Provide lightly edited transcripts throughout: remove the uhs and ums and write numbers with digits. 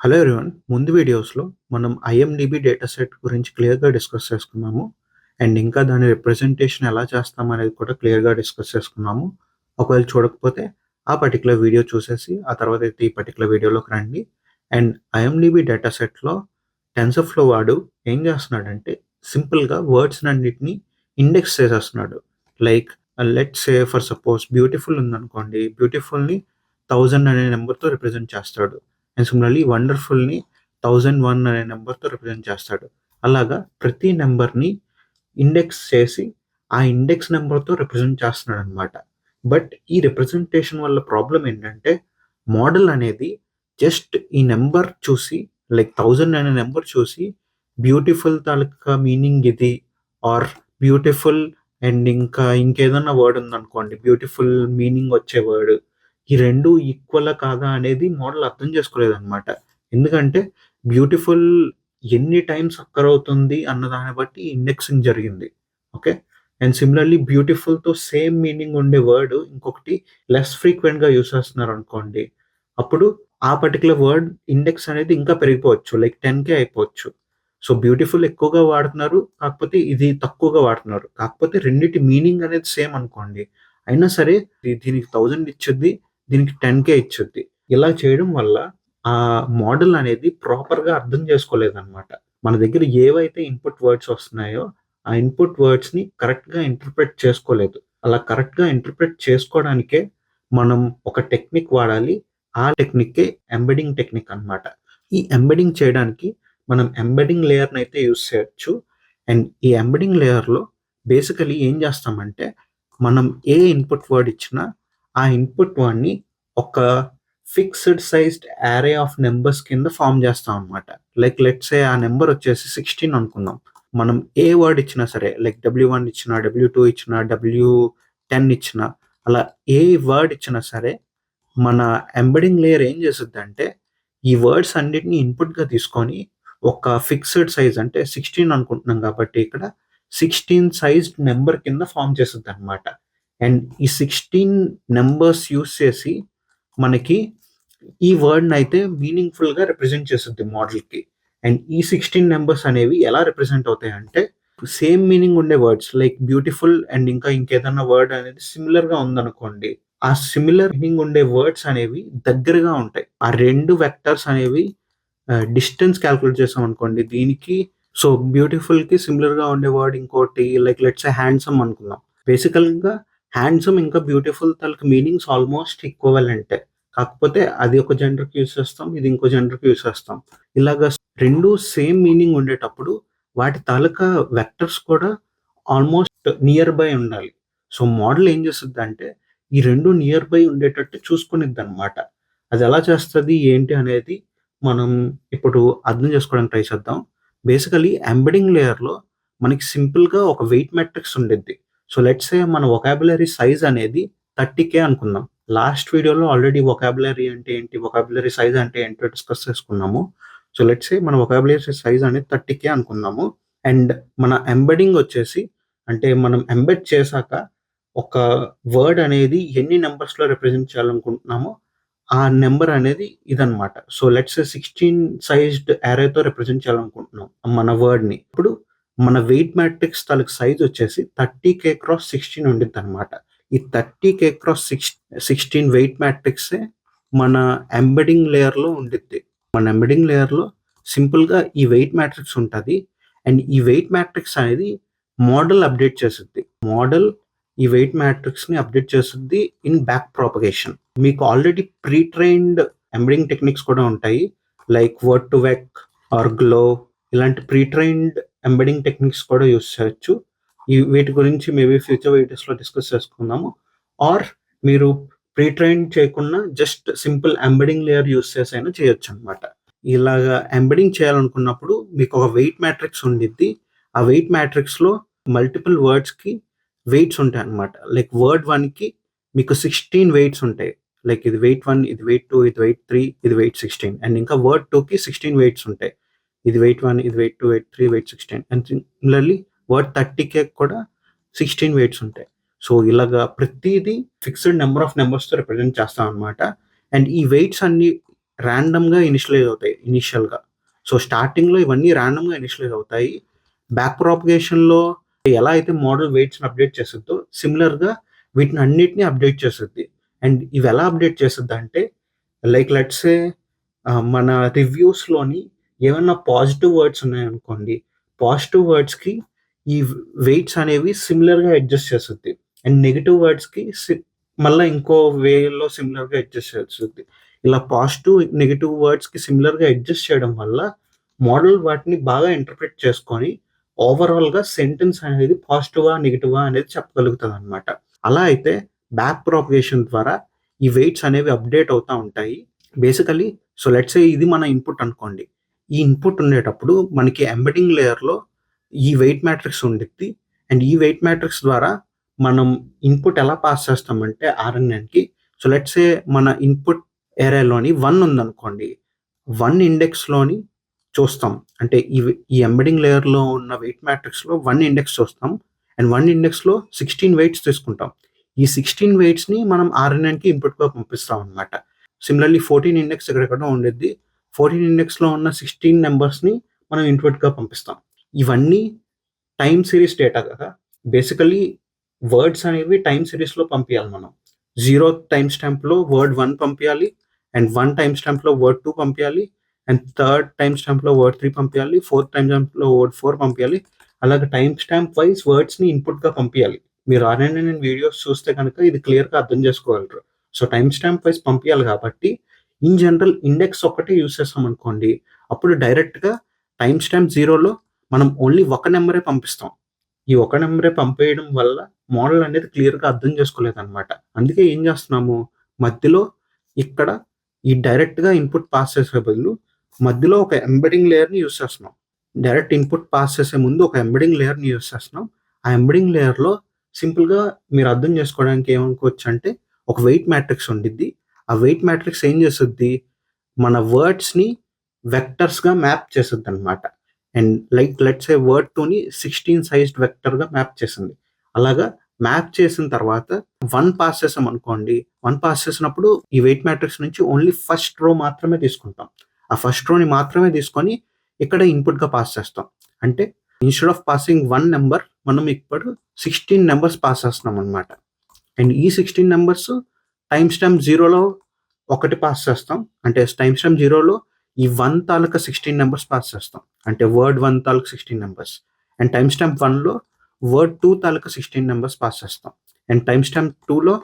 Hello everyone. ముందు వీడియోస్‌లో మనం ఐఎండీబీ డేటా సెట్ గురించి క్లియర్‌గా డిస్కస్ చేసుకున్నాము. అండ్ ఇంకా దాని రిప్రజెంటేషన్ ఎలా చేస్తామనేది కూడా క్లియర్‌గా డిస్కస్ చేసుకున్నాము. ఒకవేళ చూడకపోతే ఆ పర్టిక్యులర్ వీడియో చూసేసి ఆ తర్వాత అయితే ఈ పర్టిక్యులర్ వీడియోలోకి రండి. అండ్ ఐఎండీబీ డేటా సెట్‌లో టెన్సర్‌ఫ్లో వాడు ఏం చేస్తున్నాడంటే సింపుల్‌గా వర్డ్స్‌నన్నిటిని ఇండెక్స్ చేసేస్తున్నాడు. Like let's say for suppose beautiful ఉందనుకోండి. బ్యూటిఫుల్‌ని 1000 అనే నంబర్‌తో రిప్రజెంట్ చేస్తాడు. అండ్ సిమిలర్లీ వండర్‌ఫుల్‌ని 1001 అనే నంబర్‌తో రిప్రజెంట్ చేస్తాడు. అలాగా ప్రతి నంబర్‌ని ఇండెక్స్ చేసి, ఆ ఇండెక్స్ నంబర్‌తో రిప్రజెంట్ చేస్తున్నాడనమాట. బట్ ఈ రిప్రజెంటేషన్ వల్ల ప్రాబ్లమ్ ఏంటంటే, మోడల్ అనేది జస్ట్ ఈ నంబర్ చూసి లైక్ 1000 అనే నంబర్ చూసి బ్యూటిఫుల్ తాలూకా మీనింగ్ ఇది ఆర్ బ్యూటిఫుల్ అండ్ ఇంకా ఇంకేదన్నా వర్డ్ ఉందనుకోండి. బ్యూటిఫుల్ మీనింగ్ వచ్చే వర్డ్. ఈ 2 ఈక్వలా కాదా అనేది మోడల్ అర్థం చేసుకోలేదనమాట. ఎందుకంటే బ్యూటిఫుల్ ఎన్ని టైమ్స్ అక్కర్ అవుతుంది అన్న దాన్ని బట్టి ఇండెక్సింగ్ జరిగింది. ఓకే. అండ్ సిమిలర్‌లీ బ్యూటిఫుల్‌తో సేమ్ మీనింగ్ ఉండే వర్డ్ ఇంకొకటి లెస్ ఫ్రీక్వెంట్‌గా యూజ్ చేస్తున్నారనుకోండి. అప్పుడు ఆ పర్టిక్యులర్ వర్డ్ ఇండెక్స్ అనేది ఇంకా పెరిగిపోవచ్చు. లైక్ 10,000 అయిపోవచ్చు. సో, బ్యూటిఫుల్ ఎక్కువగా వాడుతున్నారు. కాకపోతే ఇది తక్కువగా వాడుతున్నారు. కాకపోతే రెండిటి మీనింగ్ అనేది సేమ్ అనుకోండి. అయినా సరే దీనికి 1000 ఇచ్చుద్ది. దీనికి 10,000 ఇచ్చుద్ది. ఇలా చేయడం వల్ల ఆ మోడల్ అనేది ప్రాపర్‌గా అర్థం చేసుకోలేదనమాట. మన దగ్గర ఏవైతే ఇన్‌పుట్ వర్డ్స్ వస్తున్నాయో, ఆ ఇన్‌పుట్ వర్డ్స్‌ని కరెక్ట్‌గా ఇంటర్ప్రెట్ చేసుకోలేదు. అలా కరెక్ట్‌గా ఇంటర్ప్రెట్ చేసుకోవడానికే మనం ఒక టెక్నిక్ వాడాలి. ఆ టెక్నిక్కే ఎంబెడింగ్ టెక్నిక్ అనమాట. ఈ ఎంబెడింగ్ చేయడానికి మనం ఎంబెడింగ్ లేయర్‌నైతే యూజ్ చేయొచ్చు. అండ్ ఈ ఎంబెడింగ్ లేయర్‌లో బేసికల్లీ ఏం చేస్తామంటే, మనం ఏ ఇన్‌పుట్ వర్డ్ ఇచ్చినా, ఆ ఇన్‌పుట్ వర్డ్‌ని ఒక ఫిక్స్డ్ సైజ్డ్ అరే ఆఫ్ నంబర్స్ కింద ఫార్మ్ చేస్తామనమాట. లైక్ లెట్స్ సే ఆ నంబర్ వచ్చేసి 16 అనుకుందాం. మనం ఏ వర్డ్ ఇచ్చినా సరే లైక్ డబ్ల్యూ1 ఇచ్చినా, డబ్ల్యూ2 ఇచ్చినా, డబ్ల్యూ10 ఇచ్చినా అలా ఏ వర్డ్ ఇచ్చినా సరే మన ఎంబెడింగ్ లేయర్ ఏం చేసిద్దంటే, ఈ వర్డ్స్ అన్నిటిని ఇన్‌పుట్‌గా తీసుకొని ఒక ఫిక్స్డ్ సైజ్ అంటే 16 అనుకుంటున్నాం కాబట్టి ఇక్కడ 16 సైజ్డ్ నంబర్ కింద ఫార్మ్ చేసిద్దనమాట. అండ్ ఈ 16 నంబర్స్ యూజ్ చేసి మనకి ఈ వర్డ్‌నయితే మీనింగ్‌ఫుల్‌గా రిప్రజెంట్ చేసిద్ది మోడల్‌కి. అండ్ ఈ 16 నంబర్స్ అనేవి ఎలా రిప్రజెంట్ అవుతాయంటే, సేమ్ మీనింగ్ ఉండే వర్డ్స్ లైక్ బ్యూటిఫుల్ అండ్ ఇంకా ఇంకేదన్నా వర్డ్ అనేది సిమిలర్‌గా ఉందనుకోండి. ఆ సిమిలర్ మీనింగ్ ఉండే వర్డ్స్ అనేవి దగ్గరగా ఉంటాయి. ఆ 2 వెక్టర్స్ అనేవి డిస్టెన్స్ కాలిక్యులేట్ చేసామనుకోండి. దీనికి సో, బ్యూటిఫుల్‌కి సిమిలర్‌గా ఉండే వర్డ్ ఇంకోటి లైక్ లెట్స్ సే హ్యాండ్సమ్ అనుకుందాం. బేసికల్‌గా హ్యాండ్సమ్ ఇంకా బ్యూటిఫుల్ తాలూకు మీనింగ్స్ ఆల్‌మోస్ట్ ఈక్వివలెంటే. కాకపోతే అది ఒక జెండర్‌కి యూజ్ చేస్తాం. ఇది ఇంకో జెండర్‌కి యూజ్ చేస్తాం. ఇలాగ 2 సేమ్ మీనింగ్ ఉండేటప్పుడు వాటి తాలూకా వెక్టర్స్ కూడా ఆల్‌మోస్ట్ నియర్ బై ఉండాలి. సో, మోడల్ ఏం చేసిద్దంటే ఈ 2 నియర్ బై ఉండేటట్టు చూసుకునిద్దనమాట. అదెలా చేస్తది ఏంటి అనేది మనం ఇప్పుడు అర్థం చేసుకోవడానికి ట్రై చేద్దాం. బేసికల్లీ ఎంబెడింగ్ లేయర్‌లో మనకి సింపుల్‌గా ఒక వెయిట్ మెట్రిక్స్ ఉండిద్ది. సో, లెట్స్ సే మన వొకాబులరీ సైజ్ అనేది 30,000 అనుకుందాం. లాస్ట్ వీడియోలో ఆల్రెడీ వొకాబులరీ అంటే ఏంటి? వొకాబులరీ సైజ్ అంటే ఏంటో డిస్కస్ చేసుకున్నాము. సో, లెట్స్ సే మన వొకాబులరీ సైజ్ అనేది 30,000 అనుకుందాము. అండ్ మన ఎంబెడింగ్ వచ్చేసి అంటే మనం ఎంబెడ్ చేశాక ఒక వర్డ్ అనేది ఎన్ని నంబర్స్‌లో రిప్రజెంట్ చేయాలనుకుంటున్నామో ఆ నంబర్ అనేది ఇదనమాట. సో, లెట్స్ సే 16 సైజ్డ్ అరేతో రిప్రజెంట్ చేయాలనుకుంటున్నాం మన వర్డ్‌ని. ఇప్పుడు మన వెయిట్ మ్యాట్రిక్స్ తాలూకు సైజ్ వచ్చేసి 30,000 క్రాస్ 16 ఉండిద్దనమాట. ఈ 30,000 క్రాస్ 16 వెయిట్ మ్యాట్రిక్సే మన ఎంబెడింగ్ లేయర్‌లో ఉండిద్ది. మన ఎంబెడింగ్ లేయర్‌లో సింపుల్‌గా ఈ వెయిట్ మ్యాట్రిక్స్ ఉంటది. అండ్ ఈ వెయిట్ మ్యాట్రిక్స్ అనేది మోడల్ అప్‌డేట్ చేసిద్ది. మోడల్ ఈ వెయిట్ మ్యాట్రిక్స్‌ని అప్‌డేట్ చేసిద్ది ఇన్ బ్యాక్ ప్రొపగేషన్. మీకు already pre trained embedding techniques కూడా ఉంటాయి. Like word to vec or glove ఇలాంటి ప్రీ ట్రైన్డ్ ఎంబెడింగ్ టెక్నిక్స్ కూడా యూజ్ చేయొచ్చు. వీటి గురించి మేబీ ఫ్యూచర్ వీడియోస్‌లో డిస్కస్ చేసుకుందాము. ఆర్ మీరు ప్రీ ట్రైన్ చేయకుండా just simple embedding layer use చేసైనా చేయొచ్చనమాట. ఇలాగా ఎంబెడింగ్ చేయాలనుకున్నప్పుడు మీకు ఒక వెయిట్ మ్యాట్రిక్స్ ఉండిద్ది. ఆ వెయిట్ మ్యాట్రిక్స్‌లో మల్టిపుల్ వర్డ్స్‌కి వెయిట్స్ ఉంటాయన్నమాట. లైక్ వర్డ్ 1కి మీకు 16 వెయిట్స్ ఉంటాయి. లైక్ ఇది వెయిట్ 1, ఇది వెయిట్ 2, ఇది వెయిట్ 3, ఇది వెయిట్ 16 అండ్ ఇంకా వర్డ్ 2కి 16 వెయిట్స్ ఉంటాయి. ఇది వెయిట్ 1, ఇది weight 2, weight 3, weight 16 and similarly word 30కి కూడా 16 వెయిట్స్ ఉంటాయి. సో, ఇలాగా ప్రతీది ఫిక్స్డ్ నంబర్ ఆఫ్ నంబర్స్‌తో రిప్రజెంట్ చేస్తామన్నమాట. అండ్ ఈ వెయిట్స్ అన్నీ ర్యాండమ్గా ఇనిషియలైజ్ అవుతాయి ఇనిషియల్గా. సో స్టార్టింగ్లో ఇవన్నీ ర్యాండమ్గా ఇనిషియలైజ్ అవుతాయి. బ్యాక్ ప్రాపగేషన్లో ఎలా అయితే మోడల్ వెయిట్స్ని అప్డేట్ చేస్తుందో సిమిలర్గా వీటిని అన్నిటిని అప్డేట్ చేస్తుంది. అండ్ ఇవి ఎలా అప్డేట్ చేస్తుంది అంటే లైక్ లెట్స్ సే మన రివ్యూస్లోని ఏమన్నా పాజిటివ్ వర్డ్స్ ఉన్నాయనుకోండి, పాజిటివ్ వర్డ్స్కి ఈ వెయిట్స్ అనేవి సిమిలర్గా అడ్జస్ట్ చేస్తుంది. అండ్ నెగిటివ్ వర్డ్స్కి మళ్ళీ ఇంకో వేలో సిమిలర్గా అడ్జస్ట్ చేస్తుంది. ఇలా పాజిటివ్ నెగిటివ్ వర్డ్స్కి సిమిలర్గా అడ్జస్ట్ చేయడం వల్ల మోడల్ వాటిని బాగా ఇంటర్ప్రిట్ చేసుకొని ఓవరాల్గా సెంటెన్స్ అనేది పాజిటివా నెగిటివా అనేది చెప్పగలుగుతుంది అనమాట. అలా అయితే బ్యాక్ ప్రాపగేషన్ ద్వారా ఈ వెయిట్స్ అనేవి అప్డేట్ అవుతూ ఉంటాయి. బేసికలీ సో లెట్స్ సే ఇది మన ఇన్పుట్ అనుకోండి. ఈ ఇన్పుట్ ఉండేటప్పుడు మనకి ఎంబెడింగ్ లేయర్లో ఈ వెయిట్ మ్యాట్రిక్స్ ఉండిద్ది. అండ్ ఈ వెయిట్ మ్యాట్రిక్స్ ద్వారా మనం ఇన్పుట్ ఎలా పాస్ చేస్తామంటే ఆర్ఎన్ఎన్కి, సో లెట్స్ సే మన ఇన్పుట్ ఏరియాలోని 1 ఉందనుకోండి, 1 ఇండెక్స్లోని చూస్తాం. అంటే ఈ ఎంబెడింగ్ లేయర్లో ఉన్న వెయిట్ మ్యాట్రిక్స్లో 1 ఇండెక్స్ చూస్తాం. అండ్ 1 ఇండెక్స్లో 16 వెయిట్స్ తీసుకుంటాం. ఈ 16 వెయిట్స్ని మనం ఆర్ఎన్ఎన్కి ఇన్పుట్గా పంపిస్తాం అనమాట. సిమిలర్లీ 14 ఇండెక్స్ ఎక్కడెక్కడో ఉండిద్ది. 14 ఇండెక్స్లో ఉన్న 16 నెంబర్స్ని మనం ఇన్పుట్గా పంపిస్తాం. ఇవన్నీ టైమ్ సిరీస్ డేటా కదా. బేసికలీ వర్డ్స్ అనేవి టైమ్ సిరీస్లో పంపించాలి మనం. 0 టైమ్ స్టాంప్లో వర్డ్ 1 పంపించాలి, అండ్ 1 టైమ్ స్టాంప్లో వర్డ్ 2 పంపించాలి, అండ్ 3rd టైమ్ స్టాంప్లో వర్డ్ 3 పంపించాలి, 4th టైమ్ స్టాంప్లో వర్డ్ 4 పంపించాలి. అలాగే టైమ్ స్టాంప్ వైజ్ వర్డ్స్ని ఇన్పుట్గా పంపించాలి. మీరు ఆర్ఎన్ఎన్ వీడియోస్ చూస్తే కనుక ఇది క్లియర్గా అర్థం చేసుకోగలరు. సో టైమ్ స్టాంప్ వైజ్ పంపించాలి కాబట్టి ఇన్ జనరల్ ఇండెక్స్ ఒక్కటే యూస్ చేస్తాం అనుకోండి, అప్పుడు డైరెక్ట్గా టైమ్ స్టాంప్ 0లో మనం ఓన్లీ ఒక నెంబరే పంపిస్తాం. ఈ ఒక నెంబరే పంపేయడం వల్ల మోడల్ అనేది క్లియర్గా అర్థం చేసుకోలేదన్నమాట. అందుకే ఏం చేస్తున్నాము, మధ్యలో ఇక్కడ ఈ డైరెక్ట్గా ఇన్పుట్ పాస్ చేసే బదులు మధ్యలో ఒక ఎంబెడింగ్ లేయర్ని యూస్ చేస్తున్నాం. డైరెక్ట్ ఇన్పుట్ పాస్ చేసే ముందు ఒక ఎంబెడింగ్ లేయర్ని యూస్ చేస్తున్నాం. ఆ ఎంబెడింగ్ లేయర్లో సింపుల్గా మీరు అర్థం చేసుకోవడానికి ఏమనుకోవచ్చు అంటే ఒక వెయిట్ మ్యాట్రిక్స్ ఉండిద్ది. ఆ వెయిట్ మ్యాట్రిక్స్ ఏం చేస్తుంది, మన వర్డ్స్ని వెక్టర్స్గా మ్యాప్ చేస్తుంది అనమాట. And like let's say word 2ని 16 సైజ్డ్ వెక్టర్గా మ్యాప్ చేసింది. అలాగా మ్యాప్ చేసిన తర్వాత 1 పాస్ చేసాం అనుకోండి, 1 పాస్ చేసినప్పుడు ఈ వెయిట్ మ్యాట్రిక్స్ నుంచి ఓన్లీ ఫస్ట్ రో మాత్రమే తీసుకుంటాం. ఆ ఫస్ట్ రోని మాత్రమే తీసుకొని ఇక్కడ ఇన్పుట్గా పాస్ చేస్తాం. అంటే ఇన్స్టెడ్ ఆఫ్ పాసింగ్ 1 నెంబర్ మనం ఇప్పుడు 16 నెంబర్స్ పాస్ చేస్తున్నాం అనమాట. అండ్ ఈ 16 నెంబర్స్ టైమ్ స్టాంప్ 0లో ఒకటి పాస్ చేస్తాం. అంటే టైమ్ స్టాంప్ 0లో ఈ 1 తాలూకా 16 నెంబర్స్ పాస్ చేస్తాం. అంటే వర్డ్ 1 తాలూకా 16 నెంబర్స్. అండ్ టైమ్ స్టాంప్ 1లో వర్డ్ 2 తాలూకా 16 నెంబర్స్ పాస్ చేస్తాం. అండ్ టైమ్ స్టాంప్ 2లో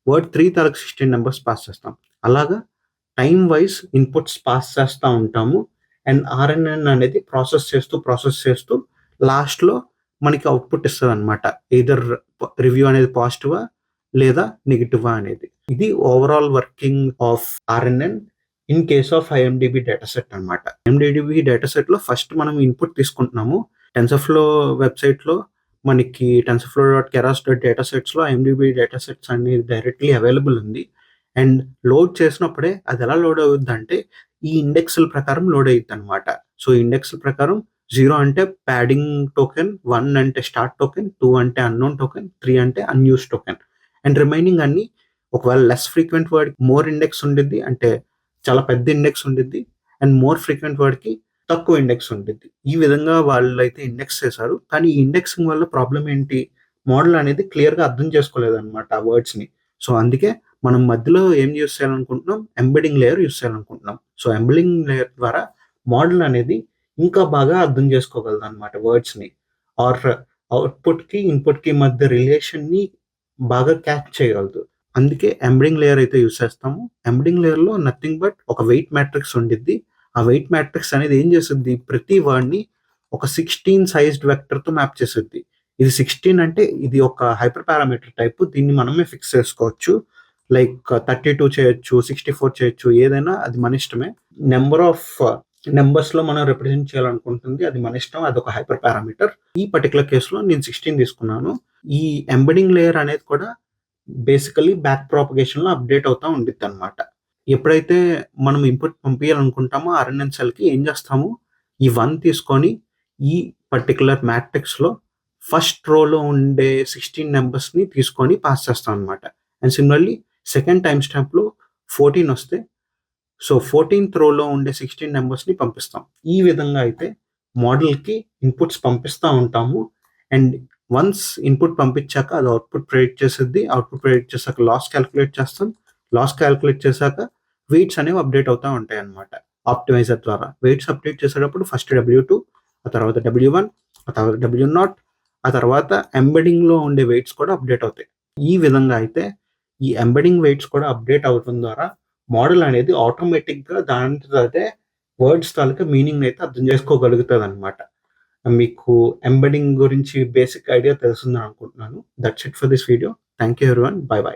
వర్డ్ 3 తాలూకా 16 నెంబర్స్ పాస్ చేస్తాం. అలాగా టైం వైజ్ ఇన్పుట్స్ పాస్ చేస్తూ ఉంటాము. అండ్ ఆర్ఎన్ఎన్ అనేది ప్రాసెస్ చేస్తూ లాస్ట్లో మనకి అవుట్పుట్ ఇస్తుంది అనమాట. ఎయిదర్ రివ్యూ అనేది పాజిటివా లేదా నెగిటివా అనేది. ఇది overall working of RNN in case of IMDb data set అనమాట. ఐఎండిబి డేటా సెట్లో ఫస్ట్ మనం ఇన్పుట్ తీసుకుంటున్నాము. టెన్సర్ఫ్లో వెబ్సైట్లో మనకి tensorflow.keras.datasets ఐఎండిబి డేటా సెట్స్ అనేది డైరెక్ట్లీ అవైలబుల్ ఉంది. అండ్ లోడ్ చేసినప్పుడే అది ఎలా లోడ్ అవుద్ది అంటే ఈ ఇండెక్స్ల ప్రకారం లోడ్ అవుతుంది అనమాట. సో ఇండెక్స్ల ప్రకారం 0 అంటే ప్యాడింగ్ టోకెన్, 1 అంటే స్టార్ట్ టోకెన్, 2 అంటే అన్నోన్ టోకెన్, 3 అంటే అన్యూస్ టోకెన్. అండ్ రిమైనింగ్ అన్ని ఒకవేళ less frequent word more index ఉండిద్ది, అంటే చాలా పెద్ద ఇండెక్స్ ఉండిద్ది. అండ్ మోర్ ఫ్రీక్వెంట్ వర్డ్కి తక్కువ ఇండెక్స్ ఉంటుంది. ఈ విధంగా వాళ్ళు అయితే ఇండెక్స్ చేశారు. కానీ ఈ ఇండెక్సింగ్ వల్ల ప్రాబ్లం ఏంటి, మోడల్ అనేది క్లియర్గా అర్థం చేసుకోలేదన్నమాట ఆ వర్డ్స్ని. సో అందుకే మనం మధ్యలో ఏం యూస్ చేయాలనుకుంటున్నాం, ఎంబెడింగ్ లేయర్ యూస్ చేయాలనుకుంటున్నాం. సో ఎంబెడింగ్ లేయర్ ద్వారా మోడల్ అనేది ఇంకా బాగా అర్థం చేసుకోగలదు అనమాట వర్డ్స్ని. ఆర్ అవుట్పుట్కి ఇన్పుట్కి మధ్య రిలేషన్ని బాగా క్యాచ్ చేయగలదు. అందుకే ఎంబెడింగ్ లేయర్ అయితే యూస్ చేస్తాము. ఎంబెడింగ్ లేయర్లో నథింగ్ బట్ ఒక వెయిట్ మ్యాట్రిక్స్ ఉండిద్ది. ఆ వెయిట్ మ్యాట్రిక్స్ అనేది ఏం చేస్తుంది, ప్రతి వర్డ్ని ఒక 16 సైజ్డ్ వెక్టర్తో మ్యాప్ చేస్తుంది. ఇది 16 అంటే ఇది ఒక హైపర్ పారామీటర్ టైప్. దీన్ని మనమే ఫిక్స్ చేసుకోవచ్చు. లైక్ 32 చేయొచ్చు, 64 చేయొచ్చు, ఏదైనా అది మన ఇష్టమే. నెంబర్ ఆఫ్ నెంబర్స్లో మనం రిప్రజెంట్ చేయాలనుకుంటుంది అది మన ఇష్టం. అదొక హైపర్ పారామీటర్. ఈ పర్టికులర్ కేసులో నేను 16 తీసుకున్నాను. ఈ ఎంబెడింగ్ లేయర్ అనేది కూడా బేసికలీ బ్యాక్ ప్రాపగేషన్లో అప్డేట్ అవుతూ ఉండిద్ది అనమాట. ఎప్పుడైతే మనం ఇన్పుట్ పంపించాలనుకుంటామో ఆర్ఎన్ఎన్ సెల్కి ఏం చేస్తాము, ఈ 1 తీసుకొని ఈ పర్టికులర్ మ్యాట్రిక్స్లో ఫస్ట్ రోలో ఉండే 16 నెంబర్స్ని తీసుకొని పాస్ చేస్తాం అనమాట. అండ్ సిమిలర్లీ సెకండ్ టైం స్టాంప్లో 14 వస్తే సో 14th రోలో ఉండే 16 నెంబర్స్ని పంపిస్తాం. ఈ విధంగా అయితే మోడల్కి ఇన్పుట్స్ పంపిస్తూ ఉంటాము. అండ్ వన్స్ ఇన్పుట్ పంపించాక అది అవుట్పుట్ ప్రెడిక్ట్ చేసేది. అవుట్పుట్ ప్రెడిక్ట్ చేశాక లాస్ క్యాలిక్యులేట్ చేస్తాం. లాస్ క్యాలిక్యులేట్ చేశాక వెయిట్స్ అనేవి అప్డేట్ అవుతూ ఉంటాయి అన్నమాట ఆప్టిమైజర్ ద్వారా. వెయిట్స్ అప్డేట్ చేసేటప్పుడు ఫస్ట్ W2, ఆ తర్వాత W1, ఆ తర్వాత W0, ఆ తర్వాత ఎంబెడింగ్లో ఉండే వెయిట్స్ కూడా అప్డేట్ అవుతాయి. ఈ విధంగా అయితే ఈ ఎంబెడింగ్ వెయిట్స్ కూడా అప్డేట్ అవడం ద్వారా మోడల్ అనేది ఆటోమేటిక్గా దాంట్లో అదే వర్డ్స్ తాలూకా మీనింగ్ అయితే అర్థం చేసుకోగలుగుతుంది అనమాట. మీకు ఎంబెడింగ్ గురించి బేసిక్ ఐడియా తెలుస్తుందని అనుకుంటున్నాను. That's it for this video. Thank you everyone. By by.